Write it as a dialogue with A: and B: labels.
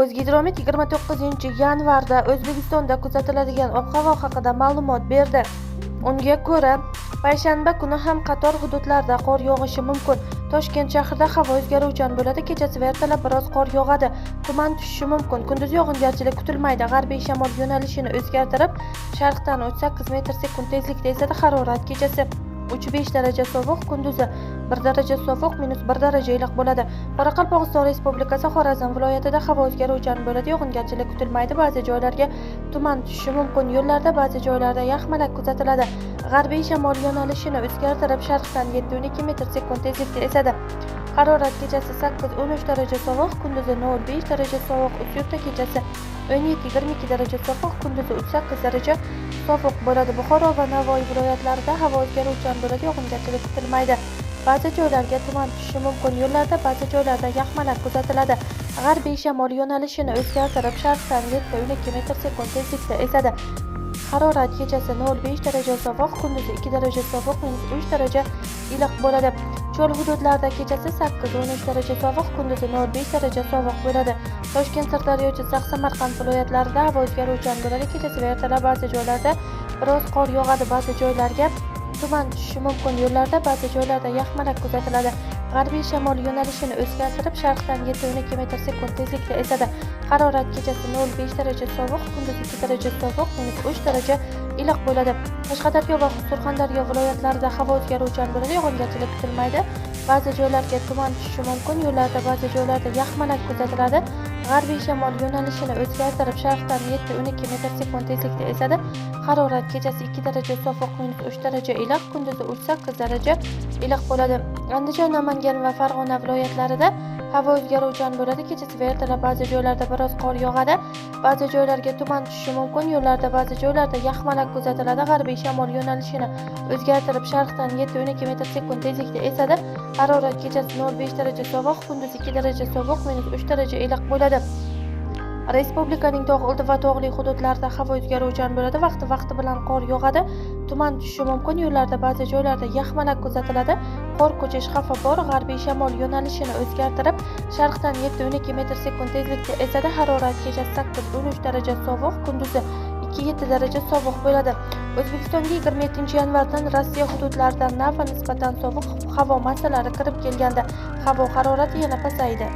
A: O'zgidromet 29-yanvarda O'zbekistonda kuzatiladigan ob-havo haqida ma'lumot berdi. Unga ko'ra, payshanba kuni ham qator hududlarda qor yog'ishi mumkin. Toshkent shahrida havo o'zgaruvchan bo'ladi. Kechasi va ertalab biroz qor yog'adi. Tuman tushishi mumkin. Kunduz yog'ingarchilik kutilmaydi. G'arbiy shamol yo'nalishini o'zgartirib, sharqdan 38 metr/sekund tezlikda esadi. Harorat kechasi 3-5 daraja sovuq, kunduzi 1 daraja sovuq, -1 daraja iliq bo'ladi. Qoraqalpog'iston Respublikasi Xorazm viloyatida havo o'zgaruvchan bo'ladi. Yog'ingarchilik kutilmaydi. Ba'zi joylarga tuman tushishi mumkin. Yo'llarda ba'zi joylarda yaxmalak kuzatiladi. G'arbiy shamol yo'nalishini o'zgartirib, sharqdan 7-12 metr/sekund tezlikda esadi. Harorat kechasi 8-13 daraja sovuq, kunduzi 0-5 daraja sovuq. Ustyurtda kechasi 17-22 daraja sovuq, kunduzi 3-8 daraja sovuq bo'ladi. Buxoro va Navoiy viloyatlarida havo o'zgaruvchan bo'ladi. Yog'ingarchilik kutilmaydi. Ba'zi joylarga tuman tushishi mumkin. Yo'llarda ba'zi joylarda yaxmalak kuzatiladi. G'arbiy shamol yo'nalishini o'zgartirib, sharqdan 7-12 metr/sekund tezlikda esadi. Harorat kechasi 0-5 daraja sovuq, kunduzi 2 daraja sovuq, -3 daraja iliq bo'ladi. Cho'l hududlarda kechasi 8-13 daraja sovuq, kunduzi 0-5 daraja sovuq bo'ladi. Toshkent, Sirdaryo, Jizzax, Samarqand viloyatlarida havo o'zgaruvchan bo'ladi. Kechasi va ertalab ba'zi joylarda biroz qor yog'adi. Ba'zi joylarga tuman tushishi mumkin. Yo'llarda ba'zi joylarda yaxmalak kuzatiladi. G'arbiy shamol yo'nalishini o'zgartirib, sharqdan 7-12 metr/sekund tezlikda esadi. Harorat kechasi 0-5 daraja sovuq, kunduzi 2 daraja sovuq, -3 daraja iliq bo'ladi. Qashqadaryo va Surxondaryo viloyatlarida havo o'zgaruvchan bo'ladi. Yog'ingarchilik kutilmaydi. Ba'zi joylarga tuman tushishi mumkin. Yo'llarda ba'zi joylarda yaxmalak kuzatiladi. G'arbiy shamol yo'nalishini o'zgartirib, sharqdan 7-12 metr/sekund tezlikda esadi. Harorat kechasi 2 daraja sovuq, -3 daraja iliq, kunduzi 3-8 daraja iliq bo'ladi. Andijon, Namangan va Farg'ona viloyatlarida havo o'zgaruvchan bo'ladi. Kechasi va ertalab ba'zi joylarda biroz qor yog'adi. Ba'zi joylarga tuman tushishi mumkin. Yo'llarda ba'zi joylarda yaxmalak kuzatiladi. G'arbiy shamol yo'nalishini o'zgartirib, sharqdan 7-12 metr/sekund tezlikda esadi. Harorat kechasi 0-5 daraja sovuq, kunduzi 2 daraja sovuq, -3 daraja iliq bo'ladi. Respublikaning tog' oldi va tog'li hududlarida havo o'zgaruvchan bo'ladi. Vaqti bilan qor yog'adi. Tuman tushishi mumkin. Yo'llarda ba'zi joylarda yaxmalak kuzatiladi. Qor ko'chish xavfi bor. G'arbiy shamol yo'nalishini o'zgartirib, sharqdan 7-12 metr/sekund tezlikda esadi. Harorat kechasi 8-13 daraja sovuq, kunduzi 2-7 daraja sovuq bo'ladi. O'zbekistonga 27-yanvardan Rossiya hududlaridan nisbatan sovuq havo massalari kirib kelganda havo harorati yana pasaydi.